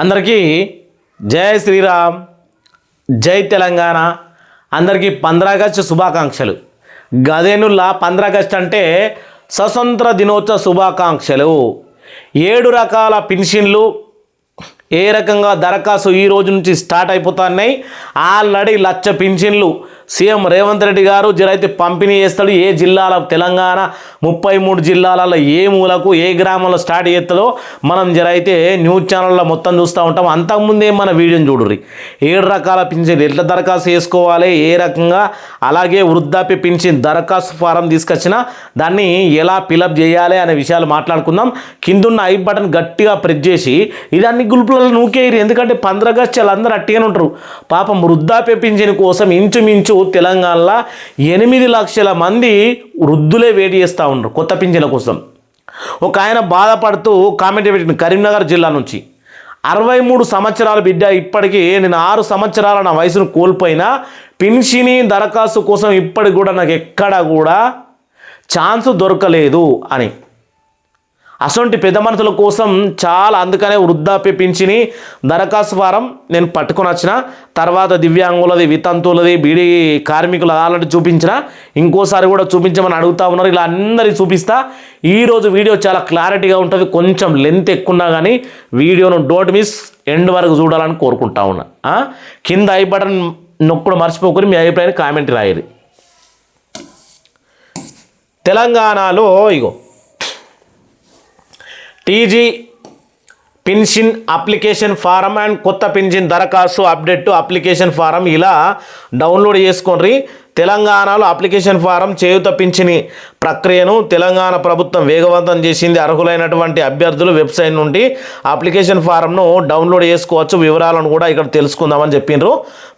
అందరికీ జై శ్రీరామ్, జై తెలంగాణ. అందరికీ 15 ఆగస్టు శుభాకాంక్షలు. గదేనుల్లా 15 ఆగస్టు అంటే స్వతంత్ర దినోత్సవ శుభాకాంక్షలు. 7 రకాల పెన్షన్లు ఏ రకంగా దరఖాస్తు ఈ రోజు నుంచి స్టార్ట్ అయిపోతున్నాయి. ఆల్రెడీ 1,00,000 పెన్షన్లు సీఎం రేవంత్ రెడ్డి గారు జరైతే పంపిణీ చేస్తాడు. ఏ జిల్లాల తెలంగాణ 33 జిల్లాలలో ఏ మూలకు ఏ గ్రామంలో స్టార్ట్ చేస్తాడో మనం జరైతే న్యూస్ ఛానల్లో మొత్తం చూస్తూ ఉంటాం. అంతకుముందే మన వీడియోని చూడుర్రి. 7 రకాల పెన్షన్ ఎట్లా దరఖాస్తు చేసుకోవాలి, ఏ రకంగా, అలాగే వృద్ధాప్య పెన్షన్ దరఖాస్తు ఫారం తీసుకొచ్చినా దాన్ని ఎలా ఫిలప్ చేయాలి అనే విషయాలు మాట్లాడుకుందాం. కిందున్న ఐ బటన్ గట్టిగా ప్రెస్ చేసి ఇదన్నీ గ్రూపులలో నూకేయరు. ఎందుకంటే 15 ఆగస్టు వాళ్ళందరూ అట్టిగానే ఉంటారు. పాపం వృద్ధాప్య పెన్షన్ కోసం ఇంచుమించు తెలంగాణలో 8 లక్షల మంది వృద్ధులే వెయిట్ చేస్తూ ఉన్నారు కొత్త పింఛన్ల కోసం. ఒక ఆయన బాధపడుతూ కామెంట్ పెట్టింది, కరీంనగర్ జిల్లా నుంచి 63 సంవత్సరాల బిడ్డ, ఇప్పటికీ నేను 6 సంవత్సరాల నా వయసును కోల్పోయినా పెన్షన్ దరఖాస్తు కోసం ఇప్పటికి కూడా నాకు ఎక్కడ కూడా ఛాన్స్ దొరకలేదు అని. అసొంటి పెద్ద మనుషుల కోసం చాలా, అందుకనే వృద్ధాప్య పింఛని దరఖాస్తు ఫారం నేను పట్టుకొని వచ్చిన. తర్వాత దివ్యాంగులది, వితంతువులది, బీడీ కార్మికులు ఆల్రెడీ చూపించిన, ఇంకోసారి కూడా చూపించమని అడుగుతూ ఉన్నారు. ఇలా అందరికీ చూపిస్తా. ఈరోజు వీడియో చాలా క్లారిటీగా ఉంటుంది. కొంచెం లెంత్ ఎక్కున్నా కానీ వీడియోను డోంట్ మిస్, ఎండ్ వరకు చూడాలని కోరుకుంటా ఉన్నా. కింద ఐ బటన్ నొక్కడం మర్చిపోకూరి, మీ అభిప్రాయాన్ని కామెంట్ రాయరు. తెలంగాణలో ఇగో TG pension application form and కొత్త పెన్షన్ దరఖాస్తు అప్డేట్ అప్లికేషన్ ఫారం ఇలా డౌన్లోడ్ చేసుకోండి. తెలంగాణలో అప్లికేషన్ ఫారం చేయూత పింఛని ప్రక్రియను తెలంగాణ ప్రభుత్వం వేగవంతం చేసింది. అర్హులైనటువంటి అభ్యర్థులు వెబ్సైట్ నుండి అప్లికేషన్ ఫారంను డౌన్లోడ్ చేసుకోవచ్చు. వివరాలను కూడా ఇక్కడ తెలుసుకుందామని చెప్పిండ్రు.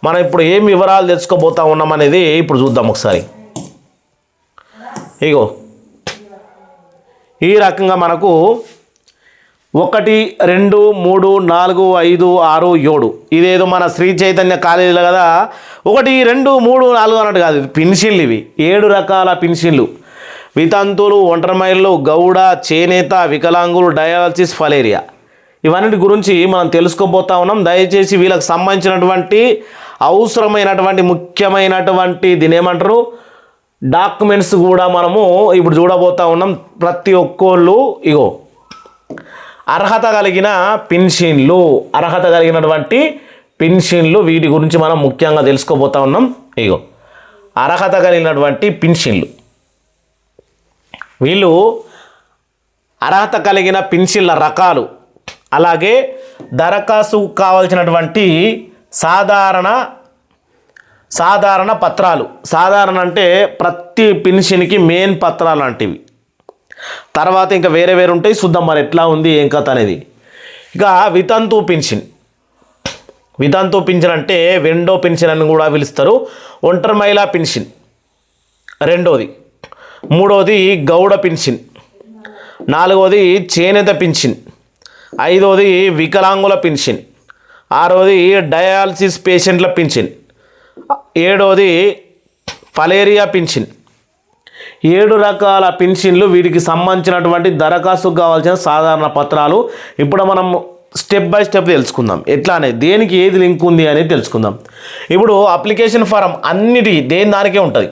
మనం ఇప్పుడు ఏం వివరాలు తెలుసుకోబోతా ఉన్నాం అనేది ఇప్పుడు చూద్దాం ఒకసారి. ఇగో ఈ రకంగా మనకు 1, 2, 3, 4, 5, 6, 7 ఇదేదో మన శ్రీ చైతన్య కాలేజీలో కదా 1, 2, 3, 4 అన్నట్టు కాదు. పెన్షన్లు ఇవి 7 రకాల పెన్షన్లు. వితంతువులు, ఒంటరి మహిళలు, గౌడ, చేనేత, వికలాంగులు, డయాలసిస్, ఫలేరియా ఇవన్నిటి గురించి మనం తెలుసుకోబోతా ఉన్నాం. దయచేసి వీళ్ళకి సంబంధించినటువంటి అవసరమైనటువంటి ముఖ్యమైనటువంటి దీని ఏమంటారు డాక్యుమెంట్స్ కూడా మనము ఇప్పుడు చూడబోతా ఉన్నాం. ప్రతి ఒక్కళ్ళు ఇగో అర్హత కలిగిన పెన్షన్లు, అర్హత కలిగినటువంటి పెన్షన్లు, వీటి గురించి మనం ముఖ్యంగా తెలుసుకోబోతా ఉన్నాం. ఇగో అర్హత కలిగినటువంటి పెన్షన్లు, వీళ్ళు అర్హత కలిగిన పెన్షన్ల రకాలు, అలాగే దరఖాస్తు కావాల్సినటువంటి సాధారణ పత్రాలు. సాధారణ అంటే ప్రతి పెన్షన్కి మెయిన్ పత్రాలు లాంటివి. తర్వాత ఇంకా వేరే ఉంటాయి, చూద్దాం మరి ఎట్లా ఉంది ఏం కథ అనేది. ఇక వితంతు పెన్షన్. వితంతు పెన్షన్ అంటే వెండో పెన్షన్ అని కూడా పిలుస్తారు. ఒంటరి మహిళా పెన్షన్ రెండోది. మూడోది గౌడ పెన్షన్. నాలుగోది చేనేత పెన్షన్. ఐదోది వికలాంగుల పెన్షన్. ఆరోది డయాలసిస్ పేషెంట్ల పెన్షన్. ఏడోది ఫలేరియా పెన్షన్. 7 రకాల పెన్షన్లు, వీటికి సంబంధించినటువంటి దరఖాస్తుకు కావాల్సిన సాధారణ పత్రాలు ఇప్పుడు మనం స్టెప్ బై స్టెప్ తెలుసుకుందాం. ఎట్లా అనేది, దేనికి ఏది లింక్ ఉంది అనేది తెలుసుకుందాం. ఇప్పుడు అప్లికేషన్ ఫారం దేని దానికే ఉంటుంది.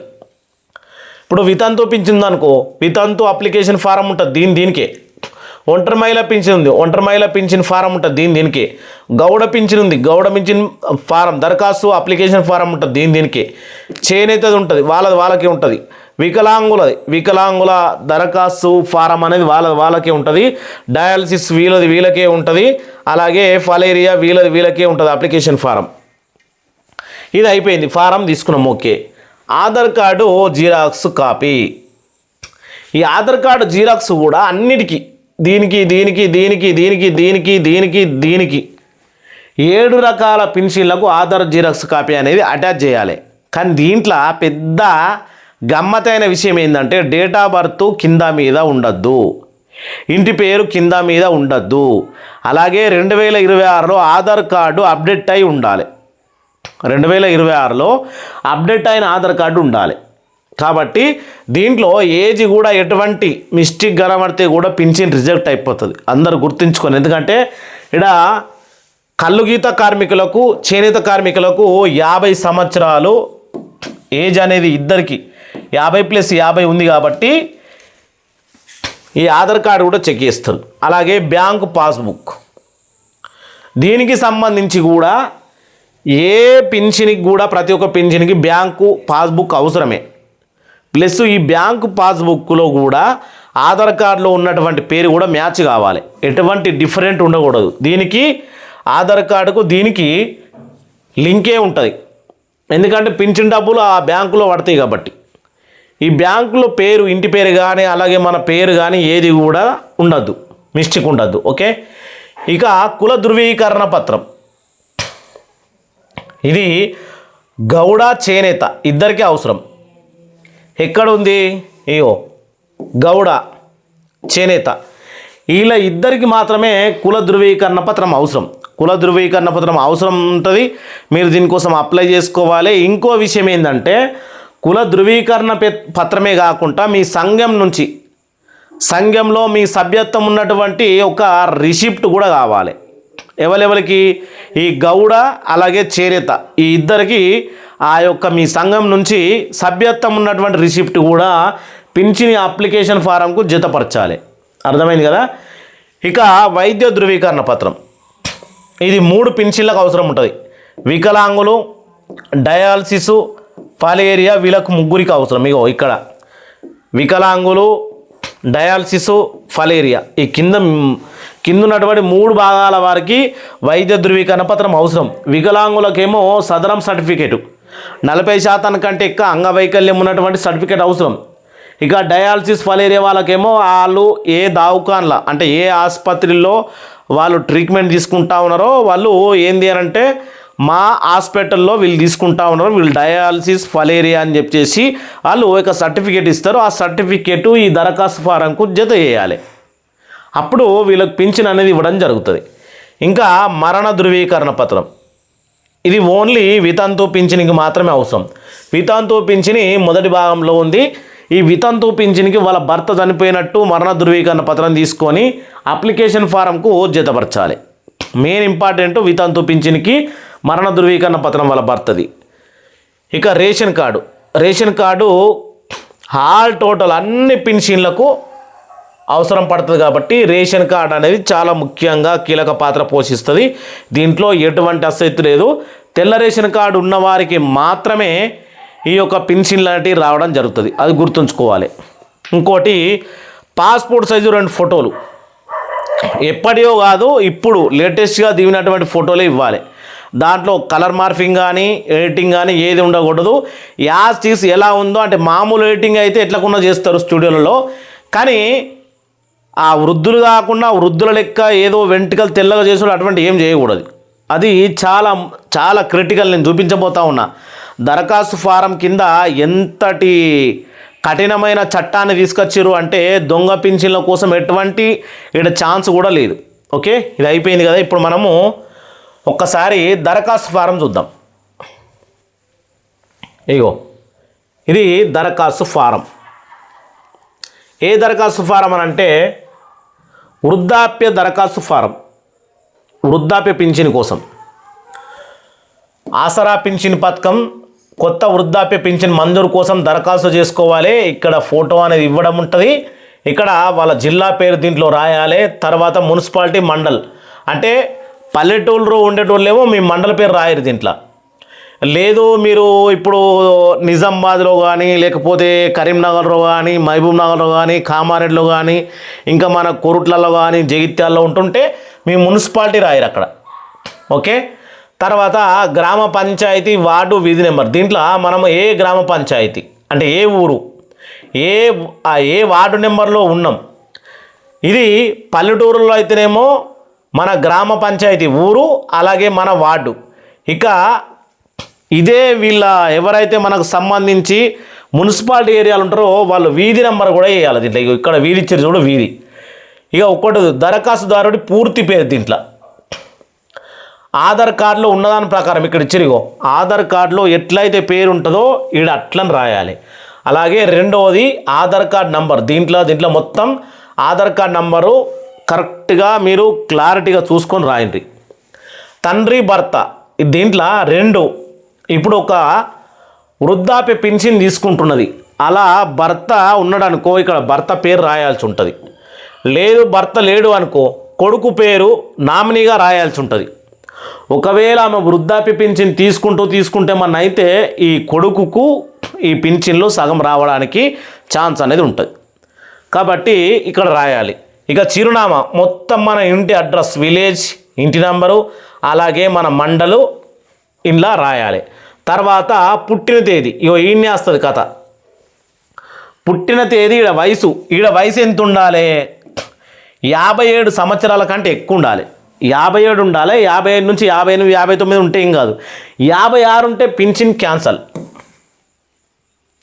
ఇప్పుడు వితంతు పెన్షన్ ఉందనుకో, వితంతు అప్లికేషన్ ఫారం ఉంటుంది దీనికే. ఒంటరి మహిళ పెన్షన్ ఉంది, ఒంటరి మహిళ పెన్షన్ ఫారం ఉంటుంది దీనికే. గౌడ పెన్షన్ ఉంది, గౌడ పెన్షన్ ఫారం దరఖాస్తు అప్లికేషన్ ఫారం ఉంటుంది దీనికే. చేనేతది ఉంటుంది, వాళ్ళకే ఉంటుంది. వికలాంగుల దరఖాస్తు ఫారం అనేది వాళ్ళకే ఉంటుంది. డయాలసిస్ వీళ్ళకే ఉంటుంది. అలాగే ఫలేరియా వీళ్ళకే ఉంటుంది అప్లికేషన్ ఫారం. ఇది అయిపోయింది, ఫారం తీసుకున్నాం. Okay, Aadhaar card xerox copy. ఈ ఆధార్ కార్డు జిరాక్స్ కూడా అన్నిటికీ దీనికి 7 రకాల పెన్షన్లకు ఆధార్ జిరాక్స్ కాపీ అనేది అటాచ్ చేయాలి. కానీ దీంట్లో పెద్ద గమ్మతైన విషయం ఏంటంటే డేట్ ఆఫ్ బర్త్ కింద మీద ఉండద్దు, ఇంటి పేరు కింద మీద ఉండద్దు. అలాగే 2026లో ఆధార్ కార్డు అప్డేట్ అయి ఉండాలి. 2026లో అప్డేట్ అయిన ఆధార్ కార్డు ఉండాలి. కాబట్టి దీంట్లో ఏజ్ కూడా ఎటువంటి మిస్టేక్ కనబడితే కూడా పెన్షన్ రిజెక్ట్ అయిపోతుంది. అందరూ గుర్తుంచుకొని, ఎందుకంటే ఇక్కడ కల్లుగీత కార్మికులకు చేనేత కార్మికులకు 50 సంవత్సరాలు ఏజ్ అనేది ఇద్దరికి 50+50 ఉంది కాబట్టి ఈ ఆధార్ కార్డు కూడా చెక్ చేస్తారు. అలాగే బ్యాంకు పాస్బుక్, దీనికి సంబంధించి కూడా ఏ పింఛన్కి కూడా ప్రతి ఒక్క పింఛన్కి బ్యాంకు పాస్బుక్ అవసరమే. ప్లస్ ఈ బ్యాంకు పాస్బుక్లో కూడా ఆధార్ కార్డులో ఉన్నటువంటి పేరు కూడా మ్యాచ్ కావాలి, ఎటువంటి డిఫరెంట్ ఉండకూడదు. దీనికి ఆధార్ కార్డుకు దీనికి లింకే ఉంటుంది, ఎందుకంటే పింఛన్ డబ్బులు ఆ బ్యాంకులో పడతాయి కాబట్టి. ఈ బ్యాంకులో పేరు, ఇంటి పేరు కానీ అలాగే మన పేరు కానీ ఏది కూడా ఉండద్దు, మిస్టేక్ ఉండద్దు. ఓకే, ఇక కుల ధృవీకరణ పత్రం, ఇది గౌడ చేనేత ఇద్దరికీ అవసరం. ఎక్కడ ఉంది? ఇగో గౌడ చేనేత, వీళ్ళ ఇద్దరికి మాత్రమే కుల ధృవీకరణ పత్రం అవసరం. కుల ధృవీకరణ పత్రం అవసరం ఉంటుంది, మీరు దీనికోసం అప్లై చేసుకోవాలి. ఇంకో విషయం ఏంటంటే కుల ధృవీకరణ పత్రమే కాకుండా మీ సంఘం నుంచి, సంఘంలో మీ సభ్యత్వం ఉన్నటువంటి ఒక రిసిప్ట్ కూడా కావాలి. ఎవరెవరికి? ఈ గౌడ అలాగే చేనేత ఈ ఇద్దరికి ఆ యొక్క మీ సంఘం నుంచి సభ్యత్వం ఉన్నటువంటి రిసిప్ట్ కూడా పింఛని అప్లికేషన్ ఫారంకు జతపరచాలి. అర్థమైంది కదా? ఇక వైద్య ధృవీకరణ పత్రం, ఇది 3 పింఛన్లకు అవసరం ఉంటుంది. వికలాంగులు, డయాలసిస్, ఫలేరియా వీళ్ళకు ముగ్గురికి అవసరం. ఇగో ఇక్కడ వికలాంగులు, డయాలసిస్, ఫలేరియా ఈ కింద ఉన్నటువంటి 3 భాగాల వారికి వైద్య ధృవీకరణ పత్రం అవసరం. వికలాంగులకేమో సదరం సర్టిఫికేటు, 40% కంటే ఎక్కువ అంగవైకల్యం ఉన్నటువంటి సర్టిఫికేట్ అవసరం. ఇక డయాలసిస్, ఫలేరియా వాళ్ళకేమో వాళ్ళు ఏ దవాఖాన్ల అంటే ఏ ఆసుపత్రిలో వాళ్ళు ట్రీట్మెంట్ తీసుకుంటా ఉన్నారో వాళ్ళు ఏంది అని అంటే మా హాస్పిటల్లో వీళ్ళు తీసుకుంటా ఉన్నారు, వీళ్ళు డయాలసిస్ ఫలేరియా అని చెప్పేసి వాళ్ళు ఒక సర్టిఫికేట్ ఇస్తారు. ఆ సర్టిఫికేటు ఈ దరఖాస్తు ఫారంకు జత చేయాలి, అప్పుడు వీళ్ళకి పింఛన్ అనేది ఇవ్వడం జరుగుతుంది. ఇంకా మరణ ధృవీకరణ పత్రం, ఇది ఓన్లీ వితంతు పింఛన్కి మాత్రమే అవసరం. వితంతు పింఛని మొదటి భాగంలో ఉంది. ఈ వితంతు పింఛన్కి వాళ్ళ భర్త చనిపోయినట్టు మరణ ధృవీకరణ పత్రం తీసుకొని అప్లికేషన్ ఫారంకు జతపరచాలి. మెయిన్ ఇంపార్టెంట్ వితంతు పింఛన్కి మరణ ధృవీకరణ పత్రం వాళ్ళ భర్తది. ఇక ration card, ration card all total అన్ని పింఛన్లకు అవసరం పడుతుంది కాబట్టి రేషన్ కార్డు అనేది చాలా ముఖ్యంగా కీలక పాత్ర పోషిస్తుంది. దీంట్లో ఎటువంటి అసెత్తు లేదు. తెల్ల రేషన్ కార్డు ఉన్నవారికి మాత్రమే ఈ యొక్క పింఛన్లు అనేవి రావడం జరుగుతుంది, అది గుర్తుంచుకోవాలి. ఇంకోటి పాస్పోర్ట్ సైజు 2 ఫోటోలు, ఎప్పటియో కాదు ఇప్పుడు లేటెస్ట్గా దిగినటువంటి ఫోటోలే ఇవ్వాలి. దాంట్లో కలర్ మార్ఫింగ్ కానీ ఎడిటింగ్ కానీ ఏది ఉండకూడదు. యాజ్ తీసి ఎలా ఉందో అంటే మామూలు ఎడిటింగ్ అయితే ఎట్లకున్నా చేస్తారు స్టూడియోలలో, కానీ ఆ వృద్ధులు కాకుండా వృద్ధుల లెక్క ఏదో వెంట్రుకలు తెల్లగా చేసుడు అటువంటి ఏం చేయకూడదు. అది చాలా చాలా క్రిటికల్. నేను చూపించబోతా ఉన్నా. దరఖాస్తు ఫారం కింద ఎంతటి కఠినమైన చట్టాన్ని తీసుకొచ్చారు అంటే దొంగ పింఛన్ల కోసం ఎటువంటి ఇక్కడ ఛాన్స్ కూడా లేదు. ఓకే, ఇది అయిపోయింది కదా. ఇప్పుడు మనము ఒక్కసారి దరఖాస్తు ఫారం చూద్దాం. ఇగో ఇది దరఖాస్తు ఫారం. ఏ దరఖాస్తు ఫారం అని అంటే వృద్ధాప్య దరఖాస్తు ఫారం, వృద్ధాప్య పింఛన్ కోసం. ఆసరా పింఛన్ పథకం, కొత్త వృద్ధాప్య పింఛన్ మంజూరు కోసం దరఖాస్తు చేసుకోవాలి. ఇక్కడ ఫోటో అనేది ఇవ్వడం ఉంటుంది. ఇక్కడ వాళ్ళ జిల్లా పేరు దీంట్లో రాయాలి. తర్వాత మున్సిపాలిటీ, మండల్ అంటే పల్లెటూళ్ళు ఉండేటోళ్ళేమో మీ మండల పేరు రాయరు దీంట్లో. లేదు మీరు ఇప్పుడు నిజామాబాద్లో కానీ లేకపోతే కరీంనగర్లో కానీ మహబూబ్ నగర్లో కానీ కామారెడ్డిలో కానీ ఇంకా మన కోరుట్లలో కానీ జగిత్యాలలో ఉంటుంటే మీ మున్సిపాలిటీ రాయరు అక్కడ. ఓకే, తర్వాత గ్రామ పంచాయతీ, వార్డు, వీధి నెంబర్. దీంట్లో మనం ఏ గ్రామ పంచాయతీ అంటే ఏ ఊరు, ఏ వార్డు నెంబర్లో ఉన్నాం. ఇది పల్లెటూరులో అయితేనేమో మన గ్రామ పంచాయతీ ఊరు, అలాగే మన వార్డు. ఇక ఇదే వీళ్ళ ఎవరైతే మనకు సంబంధించి మున్సిపాలిటీ ఏరియాలు ఉంటారో వాళ్ళు వీధి నెంబర్ కూడా వేయాలి దీంట్లో. ఇక్కడ వీధి ఇచ్చారు చూడు, వీధి. ఇక ఒకటి దరఖాస్తుదారుడి పూర్తి పేరు. దీంట్లో ఆధార్ కార్డులో ఉన్నదాని ప్రకారం ఇక్కడ ఇచ్చిరిగో ఆధార్ కార్డులో ఎట్లయితే పేరు ఉంటుందో ఈడ అట్లని రాయాలి. అలాగే రెండవది ఆధార్ కార్డ్ నంబర్. దీంట్లో మొత్తం ఆధార్ కార్డ్ నంబరు కరెక్ట్గా మీరు క్లారిటీగా చూసుకొని రాయండి. తండ్రి భర్త దీంట్లో రెండు ఇప్పుడు ఒక వృద్ధాప్య పింఛన్ తీసుకుంటున్నది. అలా భర్త ఉన్నాడు అనుకో, ఇక్కడ భర్త పేరు రాయాల్సి ఉంటుంది. లేదు భర్త లేడు అనుకో, కొడుకు పేరు నామినీగా రాయాల్సి ఉంటుంది. ఒకవేళ ఆమె వృద్ధాప్య పింఛన్ తీసుకుంటే మన అయితే ఈ కొడుకుకు ఈ పింఛన్లో సగం రావడానికి ఛాన్స్ అనేది ఉంటుంది. కాబట్టి ఇక్కడ రాయాలి. ఇక చిరునామా మొత్తం మన ఇంటి అడ్రస్, విలేజ్, ఇంటి నెంబరు, అలాగే మన మండలు ఇలా రాయాలి. తర్వాత పుట్టిన తేదీ, ఇగో ఈయనే వస్తుంది కథ. పుట్టిన తేదీ, ఈడ వయసు ఎంత ఉండాలి? 57 సంవత్సరాల కంటే ఎక్కువ ఉండాలి. 57 ఉండాలి. 57 నుంచి 58, 59 ఉంటే ఏం కాదు. 56 ఉంటే పింఛన్ క్యాన్సల్.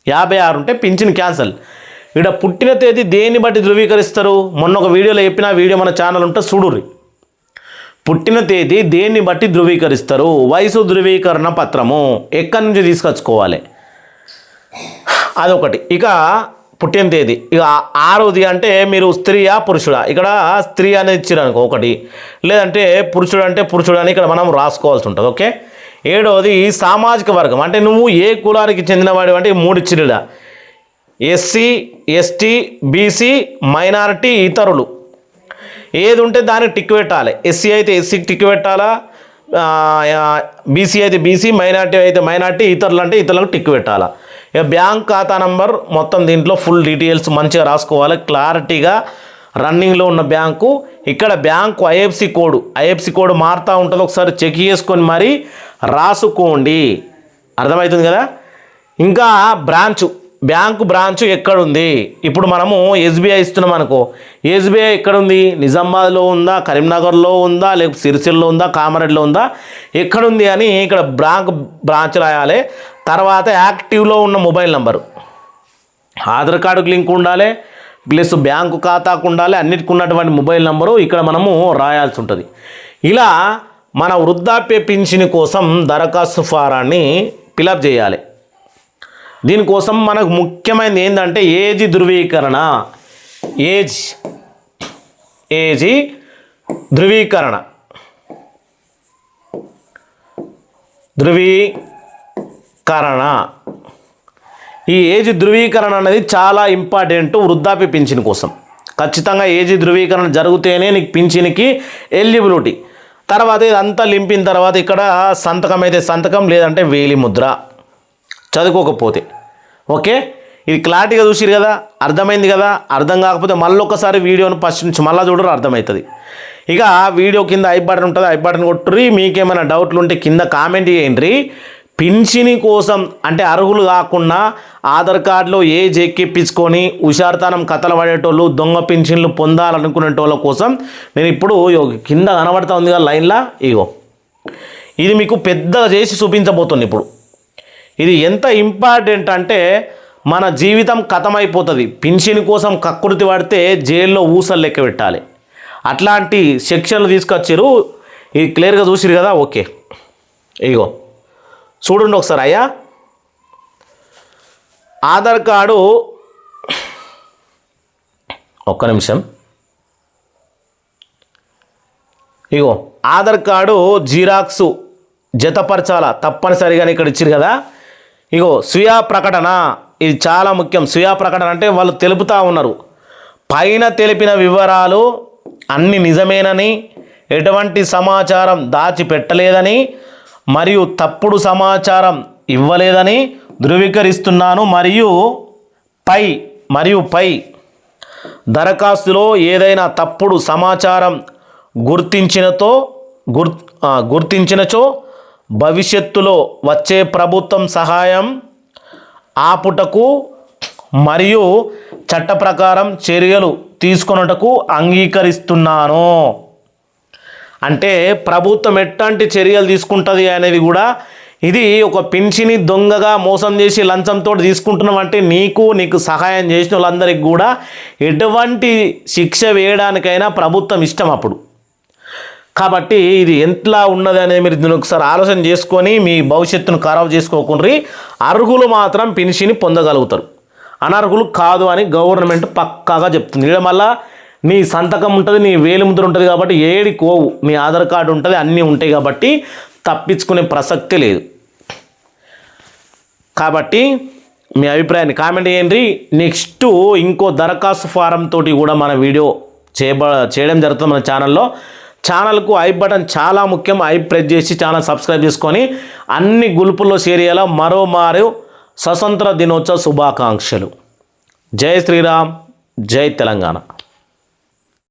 56 ఉంటే పింఛన్ క్యాన్సల్. ఇక్కడ పుట్టిన తేదీ దేన్ని బట్టి ధృవీకరిస్తారు? మొన్న ఒక వీడియోలో చెప్పిన వీడియో మన ఛానల్ ఉంటే చూడుర్రి. పుట్టిన తేదీ దేన్ని బట్టి ధృవీకరిస్తారు? వయసు ధృవీకరణ పత్రము ఎక్కడి నుంచి తీసుకొచ్చుకోవాలి, అదొకటి. ఇక పుట్టిన తేదీ. ఇక 6వది అంటే మీరు స్త్రీయా పురుషుడా, ఇక్కడ స్త్రీ అనేది ఇచ్చారు అనుకో ఒకటి, లేదంటే పురుషుడు అంటే పురుషుడు అని ఇక్కడ మనం రాసుకోవాల్సి ఉంటుంది. ఓకే. 7వది సామాజిక వర్గం, అంటే నువ్వు ఏ కులానికి చెందినవాడు అంటే 3 ఇచ్చిడా, ఎస్సీ, ఎస్టీ, బీసీ, మైనారిటీ, ఇతరులు. ఏది ఉంటే దానికి టిక్ పెట్టాలి. ఎస్సీ అయితే ఎస్సీకి టిక్ పెట్టాలా, బీసీ అయితే బీసీ, మైనారిటీ అయితే మైనారిటీ, ఇతరులు అంటే ఇతరులకు టిక్ పెట్టాలా. ఇక బ్యాంక్ ఖాతా నంబర్ మొత్తం దీంట్లో ఫుల్ డీటెయిల్స్ మంచిగా రాసుకోవాలి క్లారిటీగా. రన్నింగ్లో ఉన్న బ్యాంకు, ఇక్కడ బ్యాంకు ఐఎఫ్సి కోడ్ మారుతూ ఉంటుంది, ఒకసారి చెక్ చేసుకొని మరీ రాసుకోండి. అర్థమవుతుంది కదా. ఇంకా బ్యాంకు బ్రాంచు ఎక్కడుంది? ఇప్పుడు మనము ఎస్బీఐ ఇస్తున్నాం అనుకో, ఎస్బీఐ ఎక్కడుంది? నిజామాబాద్లో ఉందా, కరీంనగర్లో ఉందా, లేకపోతే సిరిసిల్లో ఉందా, కామారెడ్డిలో ఉందా, ఎక్కడుంది అని ఇక్కడ బ్రాంచ్ రాయాలి. తర్వాత యాక్టివ్లో ఉన్న మొబైల్ నంబరు, ఆధార్ కార్డుకు లింక్ ఉండాలి, ప్లస్ బ్యాంకు ఖాతాకు ఉండాలి, అన్నిటికి ఉన్నటువంటి మొబైల్ నంబరు ఇక్కడ మనము రాయాల్సి ఉంటుంది. ఇలా మన వృద్ధాప్య పింఛన్ కోసం దరఖాస్తు ఫారాన్ని ఫిలప్ చేయాలి. దీనికోసం మనకు ముఖ్యమైనది ఏంటంటే ఏజ్ ధృవీకరణ. ఈ ఏజ్ ధృవీకరణ అనేది చాలా ఇంపార్టెంట్ వృద్ధాప్య పింఛన్ కోసం. ఖచ్చితంగా ఏజ్ ధృవీకరణ జరిగితేనే నీకు పింఛన్కి ఎలిజిబిలిటీ. తర్వాత ఇదంతా లింపిన తర్వాత ఇక్కడ సంతకం అయితే సంతకం, లేదంటే వేలి ముద్ర చదువుకోకపోతే. ఓకే. ఇది క్లారిటీగా చూసిరు కదా, అర్థమైంది కదా. అర్థం కాకపోతే మళ్ళీ ఒకసారి వీడియోను ఫస్ట్ నుంచి మళ్ళీ చూడరు, అర్థమవుతుంది. ఇక వీడియో కింద ఐ బటన్ ఉంటుంది, ఐ బటన్ కొట్టుర్రి. మీకేమైనా డౌట్లు ఉంటే కింద కామెంట్ చేయండి. పింఛని కోసం అంటే అర్హులు కాకుండా ఆధార్ కార్డులో ఏజ్ ఎక్కిప్పించుకొని హుషారుతనం కథలు పడేటోళ్ళు, దొంగ పింఛన్లు పొందాలనుకునేటోళ్ళ కోసం నేను ఇప్పుడు కింద కనబడతా ఉంది కదా లైన్లా, ఇది మీకు పెద్దగా చేసి చూపించబోతుంది. ఇప్పుడు ఇది ఎంత ఇంపార్టెంట్ అంటే మన జీవితం ఖతమైపోతుంది. పింఛన్ కోసం కక్కుర్తి పడితే జైల్లో ఊసలు లెక్క పెట్టాలి. అట్లాంటి సెక్షన్లు తీసుకొచ్చారు. ఇది క్లియర్గా చూసిరు కదా. ఓకే, చూడండి ఒకసారి. అయ్యా ఆధార్ కార్డు, ఒక్క నిమిషం. ఆధార్ కార్డు జిరాక్సు జతపరచాలా తప్పనిసరిగా ఇక్కడ ఇచ్చారు కదా. స్వీయ ప్రకటన, ఇది చాలా ముఖ్యం. స్వీయ ప్రకటన అంటే వాళ్ళు తెలుపుతూ ఉన్నారు, పైన తెలిపిన వివరాలు అన్ని నిజమేనని, ఎటువంటి సమాచారం దాచిపెట్టలేదని మరియు తప్పుడు సమాచారం ఇవ్వలేదని ధృవీకరిస్తున్నాను. మరియు పై దరఖాస్తులో ఏదైనా తప్పుడు సమాచారం గుర్తించినచో భవిష్యత్తులో వచ్చే ప్రభుత్వం సహాయం ఆపుటకు మరియు చట్ట ప్రకారం చర్యలు తీసుకొనుటకు అంగీకరిస్తున్నాను. అంటే ప్రభుత్వం ఎట్లాంటి చర్యలు తీసుకుంటుంది అనేది కూడా, ఇది ఒక పింఛని దొంగగా మోసం చేసి లంచంతో తీసుకుంటున్నామంటే నీకు సహాయం చేసిన వాళ్ళందరికీ కూడా ఎటువంటి శిక్ష వేయడానికైనా ప్రభుత్వం ఇష్టం అప్పుడు. కాబట్టి ఇది ఎంతలా ఉన్నది అనేది మీరు దీన్ని ఒకసారి ఆలోచన చేసుకొని మీ భవిష్యత్తును ఖరాబ్ చేసుకోకుండా అర్హులు మాత్రం పెన్షన్ పొందగలుగుతారు, అనర్హులు కాదు అని గవర్నమెంట్ పక్కాగా చెప్తుంది. ఇక్కడ మళ్ళీ నీ సంతకం ఉంటుంది, నీ వేలిముద్ర ఉంటుంది కాబట్టి ఏడి కోవు, మీ ఆధార్ కార్డు ఉంటుంది, అన్నీ ఉంటాయి కాబట్టి తప్పించుకునే ప్రసక్తి లేదు. కాబట్టి మీ అభిప్రాయాన్ని కామెంట్ చేయండి. నెక్స్ట్ ఇంకో దరఖాస్తు ఫారం తోటి కూడా మన వీడియో చేయడం జరుగుతుంది మన ఛానల్లో. ఛానల్కు ఐ బటన్ చాలా ముఖ్యం. ఐ ప్రెస్ చేసి ఛానల్ సబ్స్క్రైబ్ చేసుకొని అన్ని గ్రూపుల్లో షేర్ చేయాలా. మరోమారు స్వతంత్ర దినోత్సవ శుభాకాంక్షలు. జై శ్రీరామ్, జై తెలంగాణ.